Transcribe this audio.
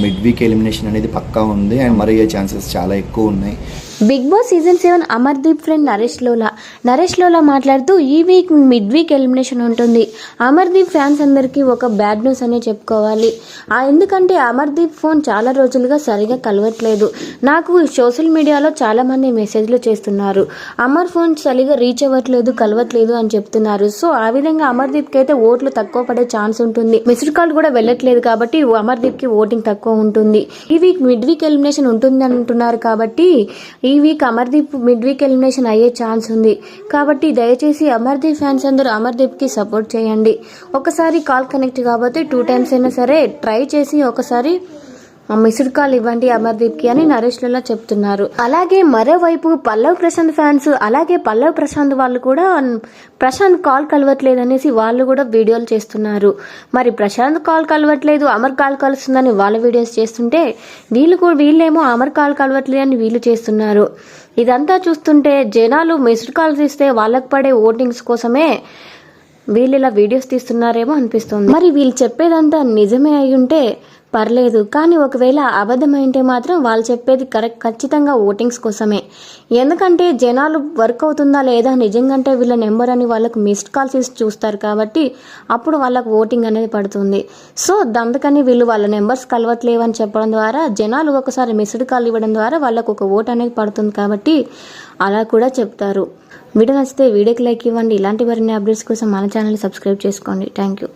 Mid week elimination అనేది పక్కా ఉంది and మరి ఛాన్సెస్ చాలా ఎక్కువ ఉన్నాయి. బిగ్ బాస్ సీజన్ 7 అమర్దీప్ ఫ్రెండ్ నరేష్ లోలా మాట్లాడుతూ ఈ వీక్ మిడ్ వీక్ ఎలిమినేషన్ ఉంటుంది. అమర్దీప్ ఫ్యాన్స్ అందరికీ ఒక బ్యాడ్ న్యూస్ అనే చెప్పుకోవాలి. ఎందుకంటే అమర్దీప్ ఫోన్ చాలా రోజులుగా సరిగా కలవట్లేదు. నాకు సోషల్ మీడియాలో చాలా మంది మెసేజ్లు చేస్తున్నారు, అమర్ ఫోన్ సరిగా రీచ్ అవ్వట్లేదు, కలవట్లేదు అని చెప్తున్నారు. సో ఆ విధంగా అమర్దీప్కి అయితే ఓట్లు తక్కువ పడే ఛాన్స్ ఉంటుంది. మిస్డ్ కాల్ కూడా వెళ్ళట్లేదు కాబట్టి అమర్దీప్కి ఓటింగ్ తక్కువ ఉంటుంది. ఈ వీక్ మిడ్ వీక్ ఎలిమినేషన్ ఉంటుంది అంటున్నారు కాబట్టి ఈ week Amardeep mid week elimination అయ్యే ఛాన్స్ ఉంది. కాబట్టి దయచేసి అమర్దీప్ ఫ్యాన్స్ అందరూ అమర్దీప్కి సపోర్ట్ చేయండి. ఒకసారి కాల్ కనెక్ట్ కాబట్టి 2 times అయినా సరే ట్రై చేసి ఒకసారి మిస్డ్ కాల్ ఇవ్వండి అమర్దీప్కి అని నరేష్ లోలా చెప్తున్నారు. అలాగే మరోవైపు పల్లవ్ ప్రశాంత్ ఫ్యాన్స్ అలాగే పల్లవ్ ప్రశాంత్ వాళ్ళు కూడా ప్రశాంత్ కాల్ కలవట్లేదు అనేసి వాళ్ళు కూడా వీడియోలు చేస్తున్నారు. మరి ప్రశాంత్ కాల్ కలవట్లేదు, అమర్ కాల్ కలుస్తుందని వాళ్ళ వీడియోస్ చేస్తుంటే వీళ్ళేమో అమర్ కాల్ కలవట్లేదు అని వీళ్ళు చేస్తున్నారు. ఇదంతా చూస్తుంటే జనాలు మిస్డ్ కాల్స్ ఇస్తే వాళ్ళకి పడే ఓటింగ్స్ కోసమే వీళ్ళు ఇలా వీడియోస్ తీస్తున్నారేమో అనిపిస్తుంది. మరి వీళ్ళు చెప్పేదంతా నిజమే అయి ఉంటే పర్లేదు, కానీ ఒకవేళ అబద్ధమైంటే మాత్రం వాళ్ళు చెప్పేది ఖచ్చితంగా ఓటింగ్స్ కోసమే. ఎందుకంటే జనాలు వర్క్ అవుతుందా లేదా నిజంగా వీళ్ళ నెంబర్ అని వాళ్ళకు మిస్డ్ కాల్స్ ఇచ్చి చూస్తారు కాబట్టి అప్పుడు వాళ్ళకు ఓటింగ్ అనేది పడుతుంది. సో అందుకని వీళ్ళు వాళ్ళ నెంబర్స్ కలవట్లేవని చెప్పడం ద్వారా జనాలు ఒకసారి మిస్డ్ కాల్ ఇవ్వడం ద్వారా వాళ్ళకు ఒక ఓట్ అనేది పడుతుంది కాబట్టి అలా కూడా చెప్తారు. వీడియో నచ్చితే వీడియోకి లైక్ ఇవ్వండి. ఇలాంటి మరిన్ని అప్డేట్స్ కోసం మన ఛానల్ని సబ్స్క్రైబ్ చేసుకోండి. Thank you.